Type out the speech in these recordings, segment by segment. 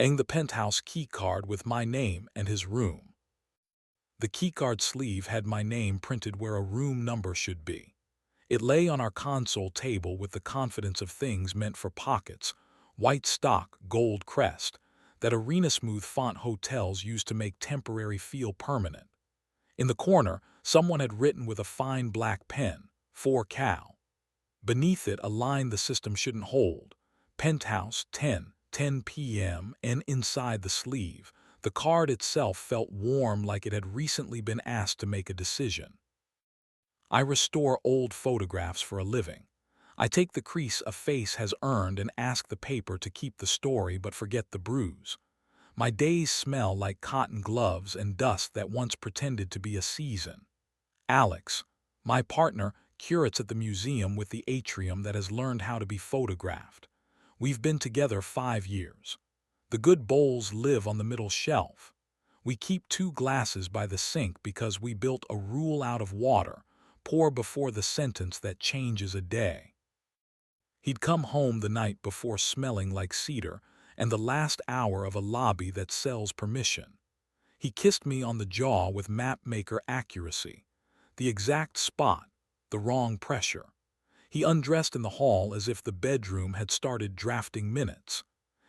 the penthouse keycard with my name and his room. The keycard sleeve had my name printed where a room number should be. It lay on our console table with the confidence of things meant for pockets, white stock, gold crest, that arena-smooth font hotels use to make temporary feel permanent. In the corner, someone had written with a fine black pen, 4 Cal. Beneath it, a line the system shouldn't hold, penthouse 10 p.m., and inside the sleeve, the card itself felt warm like it had recently been asked to make a decision. I restore old photographs for a living. I take the crease a face has earned and ask the paper to keep the story but forget the bruise. My days smell like cotton gloves and dust that once pretended to be a season. Alex, my partner, curates at the museum with the atrium that has learned how to be photographed. We've been together 5 years. The good bowls live on the middle shelf. We keep 2 glasses by the sink because we built a rule out of water, pour before the sentence that changes a day. He'd come home the night before smelling like cedar and the last hour of a lobby that sells permission. He kissed me on the jaw with map-maker accuracy. The exact spot, the wrong pressure. He undressed in the hall as if the bedroom had started drafting minutes.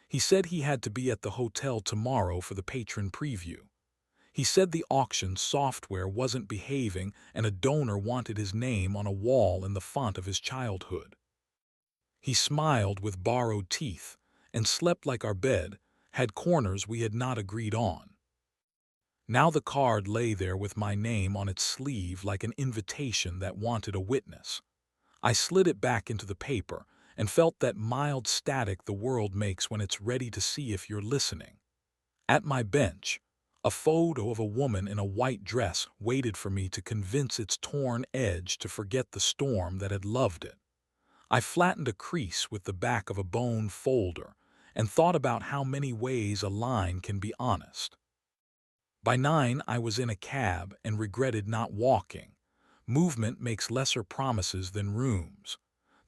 He said he had to be at the hotel tomorrow for the patron preview. He said the auction software wasn't behaving and a donor wanted his name on a wall in the font of his childhood. He smiled with borrowed teeth and slept like our bed had corners we had not agreed on. Now the card lay there with my name on its sleeve like an invitation that wanted a witness. I slid it back into the paper and felt that mild static the world makes when it's ready to see if you're listening. At my bench, a photo of a woman in a white dress waited for me to convince its torn edge to forget the storm that had loved it. I flattened a crease with the back of a bone folder and thought about how many ways a line can be honest. By 9, I was in a cab and regretted not walking. Movement makes lesser promises than rooms.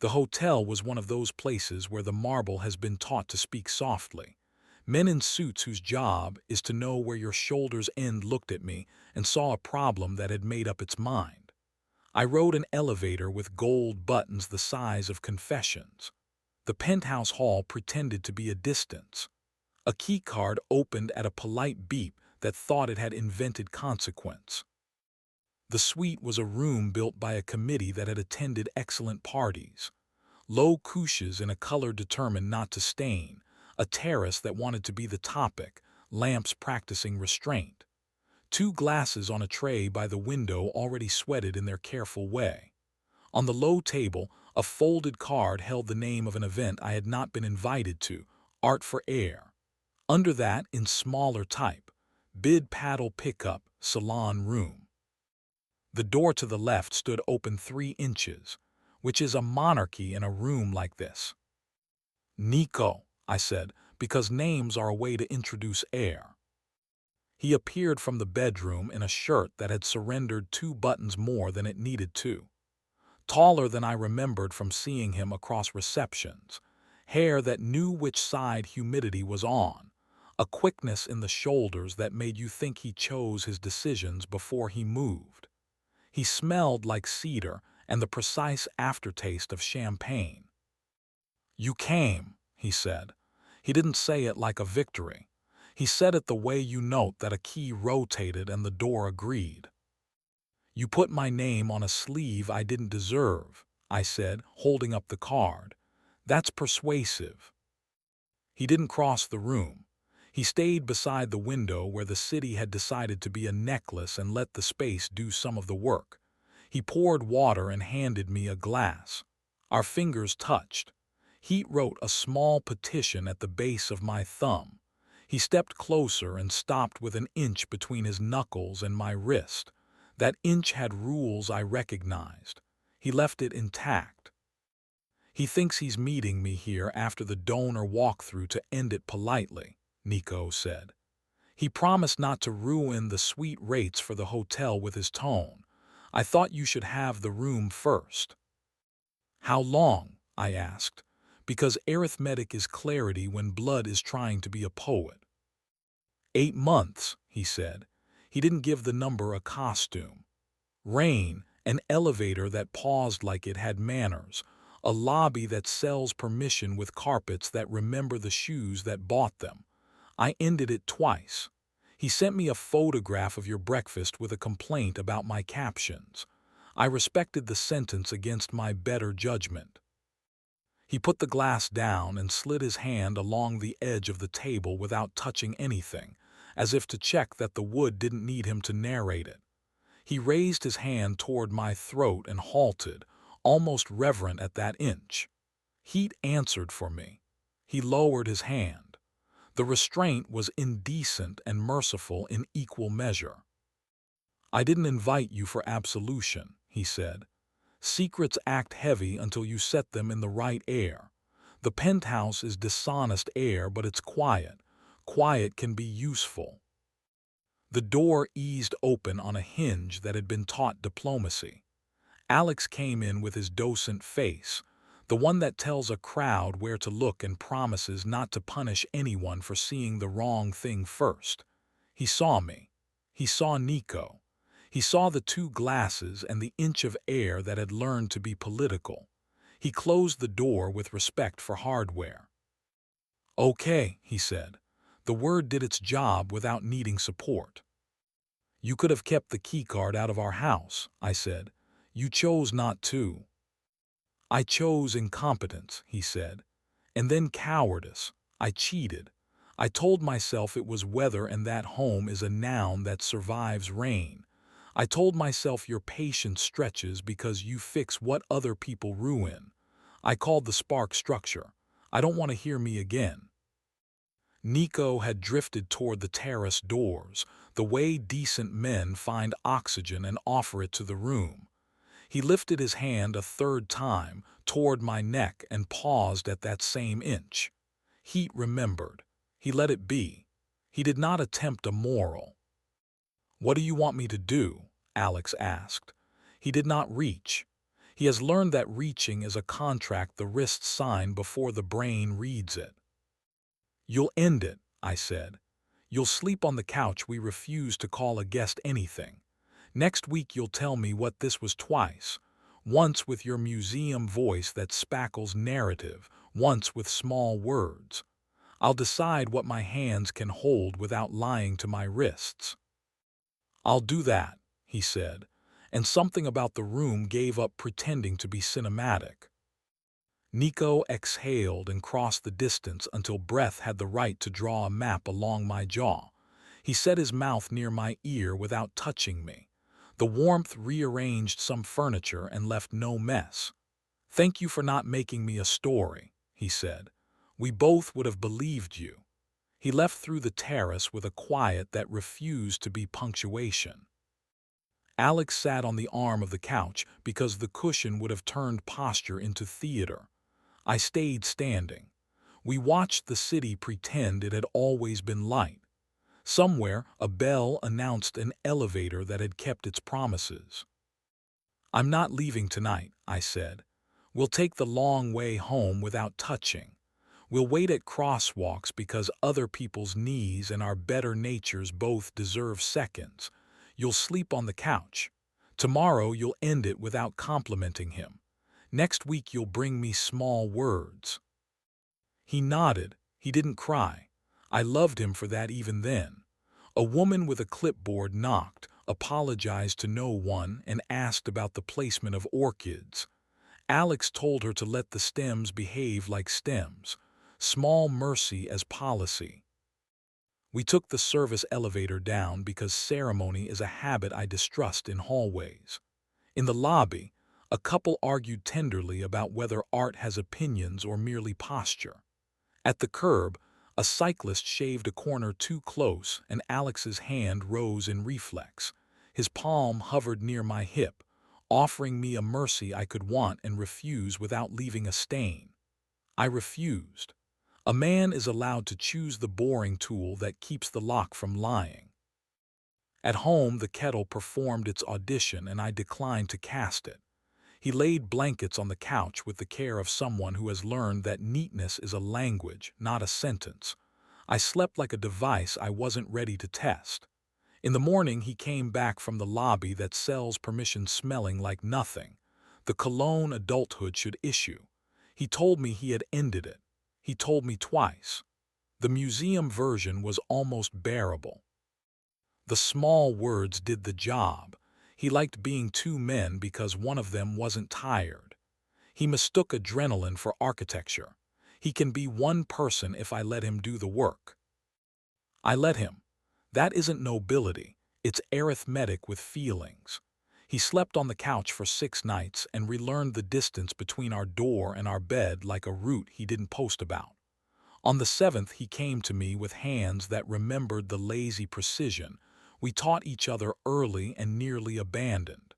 The hotel was one of those places where the marble has been taught to speak softly. Men in suits whose job is to know where your shoulders end looked at me and saw a problem that had made up its mind. I rode an elevator with gold buttons the size of confessions. The penthouse hall pretended to be a distance. A keycard opened at a polite beep that thought it had invented consequence. The suite was a room built by a committee that had attended excellent parties. Low couches in a color determined not to stain, a terrace that wanted to be the topic, lamps practicing restraint. 2 glasses on a tray by the window already sweated in their careful way. On the low table, a folded card held the name of an event I had not been invited to, Art for Air. Under that, in smaller type, Bid Paddle Pickup, Salon Room. The door to the left stood open 3 inches, which is a monarchy in a room like this. Nico, I said, because names are a way to introduce air. He appeared from the bedroom in a shirt that had surrendered 2 buttons more than it needed to. Taller than I remembered from seeing him across receptions, hair that knew which side humidity was on, a quickness in the shoulders that made you think he chose his decisions before he moved. He smelled like cedar and the precise aftertaste of champagne. "You came," he said. He didn't say it like a victory. He said it the way you note that a key rotated and the door agreed. "You put my name on a sleeve I didn't deserve," I said, holding up the card. "That's persuasive." He didn't cross the room. He stayed beside the window where the city had decided to be a necklace and let the space do some of the work. He poured water and handed me a glass. Our fingers touched. Heat wrote a small petition at the base of my thumb. He stepped closer and stopped with an inch between his knuckles and my wrist. That inch had rules I recognized. He left it intact. "He thinks he's meeting me here after the donor walkthrough to end it politely," Nico said. "He promised not to ruin the sweet rates for the hotel with his tone. I thought you should have the room first." "How long?" I asked. Because arithmetic is clarity when blood is trying to be a poet. 8 months, he said. He didn't give the number a costume. Rain, an elevator that paused like it had manners, a lobby that sells permission with carpets that remember the shoes that bought them. I ended it twice. He sent me a photograph of your breakfast with a complaint about my captions. I respected the sentence against my better judgment. He put the glass down and slid his hand along the edge of the table without touching anything, as if to check that the wood didn't need him to narrate it. He raised his hand toward my throat and halted, almost reverent at that inch. Heat answered for me. He lowered his hand. The restraint was indecent and merciful in equal measure. I didn't invite you for absolution, he said. Secrets act heavy until you set them in the right air. The penthouse is dishonest air, but it's quiet. Quiet can be useful. The door eased open on a hinge that had been taught diplomacy. Alex came in with his docent face, the one that tells a crowd where to look and promises not to punish anyone for seeing the wrong thing first. He saw me. He saw Nico. He saw the 2 glasses and the inch of air that had learned to be political. He closed the door with respect for hardware. Okay, he said. The word did its job without needing support. You could have kept the keycard out of our house, I said. You chose not to. I chose incompetence, he said. And then cowardice. I cheated. I told myself it was weather and that home is a noun that survives rain. I told myself your patience stretches because you fix what other people ruin. I called the spark structure. I don't want to hear me again. Nico had drifted toward the terrace doors, the way decent men find oxygen and offer it to the room. He lifted his hand a 3rd time toward my neck and paused at that same inch. Heat remembered. He let it be. He did not attempt a moral. What do you want me to do? Alex asked. He did not reach. He has learned that reaching is a contract the wrists sign before the brain reads it. You'll end it, I said. You'll sleep on the couch we refuse to call a guest anything. Next week you'll tell me what this was twice. Once with your museum voice that spackles narrative, once with small words. I'll decide what my hands can hold without lying to my wrists. I'll do that, he said, and something about the room gave up pretending to be cinematic. Nico exhaled and crossed the distance until breath had the right to draw a map along my jaw. He set his mouth near my ear without touching me. The warmth rearranged some furniture and left no mess. Thank you for not making me a story, he said. We both would have believed you. He left through the terrace with a quiet that refused to be punctuation. Alex sat on the arm of the couch because the cushion would have turned posture into theater. I stayed standing. We watched the city pretend it had always been light. Somewhere, a bell announced an elevator that had kept its promises. I'm not leaving tonight, I said. We'll take the long way home without touching. We'll wait at crosswalks because other people's knees and our better natures both deserve seconds. You'll sleep on the couch. Tomorrow you'll end it without complimenting him. Next week you'll bring me small words. He nodded. He didn't cry. I loved him for that even then. A woman with a clipboard knocked, apologized to no one, and asked about the placement of orchids. Alex told her to let the stems behave like stems. Small mercy as policy. We took the service elevator down because ceremony is a habit I distrust in hallways. In the lobby, a couple argued tenderly about whether art has opinions or merely posture. At the curb, a cyclist shaved a corner too close and Alex's hand rose in reflex. His palm hovered near my hip, offering me a mercy I could want and refuse without leaving a stain. I refused. A man is allowed to choose the boring tool that keeps the lock from lying. At home, the kettle performed its audition and I declined to cast it. He laid blankets on the couch with the care of someone who has learned that neatness is a language, not a sentence. I slept like a device I wasn't ready to test. In the morning, he came back from the lobby that sells permission smelling like nothing, the cologne adulthood should issue. He told me he had ended it. He told me twice. The museum version was almost bearable. The small words did the job. He liked being two men because one of them wasn't tired. He mistook adrenaline for architecture. He can be one person if I let him do the work. I let him. That isn't nobility. It's arithmetic with feelings. He slept on the couch for 6 nights and relearned the distance between our door and our bed like a route he didn't post about. On the 7th, he came to me with hands that remembered the lazy precision we taught each other early and nearly abandoned.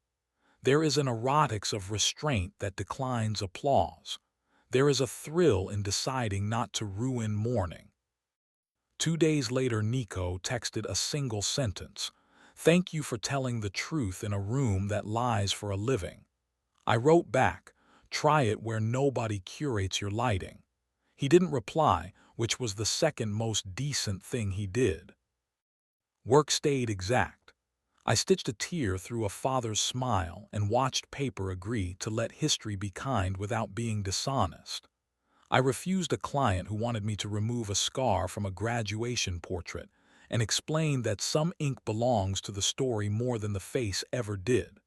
There is an erotics of restraint that declines applause. There is a thrill in deciding not to ruin morning. 2 days later, Nico texted a single sentence. "Thank you for telling the truth in a room that lies for a living." I wrote back, "Try it where nobody curates your lighting." He didn't reply, which was the second most decent thing he did. Work stayed exact. I stitched a tear through a father's smile and watched paper agree to let history be kind without being dishonest. I refused a client who wanted me to remove a scar from a graduation portrait and explained that some ink belongs to the story more than the face ever did.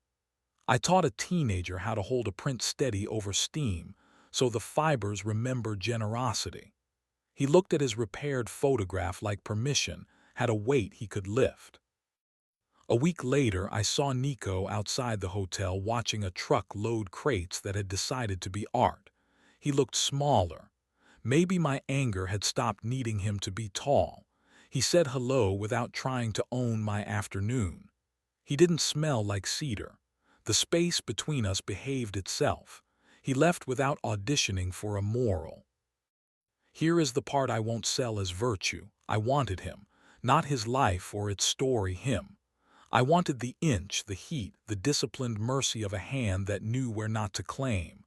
I taught a teenager how to hold a print steady over steam so the fibers remember generosity. He looked at his repaired photograph like permission had a weight he could lift. A week later, I saw Nico outside the hotel watching a truck load crates that had decided to be art. He looked smaller. Maybe my anger had stopped needing him to be tall. He said hello without trying to own my afternoon. He didn't smell like cedar. The space between us behaved itself. He left without auditioning for a moral. Here is the part I won't sell as virtue. I wanted him, not his life or its story him. I wanted the inch, the heat, the disciplined mercy of a hand that knew where not to claim.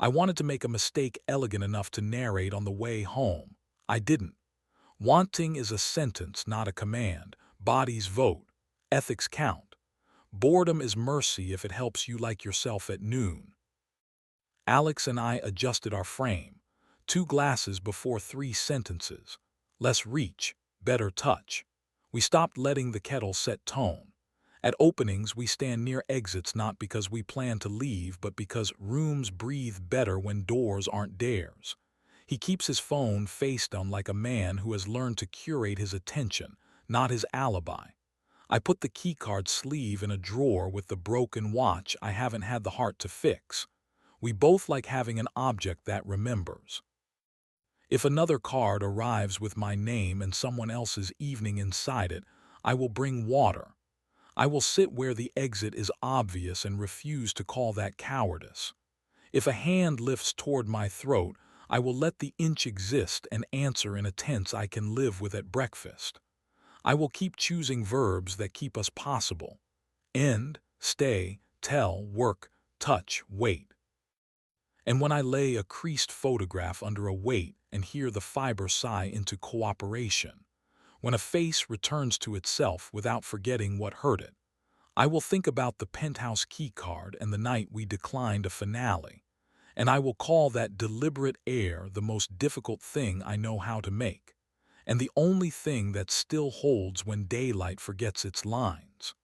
I wanted to make a mistake elegant enough to narrate on the way home. I didn't. Wanting is a sentence, not a command. Bodies vote. Ethics count. Boredom is mercy if it helps you like yourself at noon. Alex and I adjusted our frame. 2 glasses before 3 sentences. Less reach, better touch. We stopped letting the kettle set tone. At openings, we stand near exits not because we plan to leave, but because rooms breathe better when doors aren't theirs. He keeps his phone face down like a man who has learned to curate his attention, not his alibi. I put the keycard sleeve in a drawer with the broken watch I haven't had the heart to fix. We both like having an object that remembers. If another card arrives with my name and someone else's evening inside it, I will bring water. I will sit where the exit is obvious and refuse to call that cowardice. If a hand lifts toward my throat, I will let the inch exist and answer in a tense I can live with at breakfast. I will keep choosing verbs that keep us possible. End, stay, tell, work, touch, wait. And when I lay a creased photograph under a weight and hear the fiber sigh into cooperation, when a face returns to itself without forgetting what hurt it, I will think about the penthouse keycard and the night we declined a finale, and I will call that deliberate air the most difficult thing I know how to make, and the only thing that still holds when daylight forgets its lines.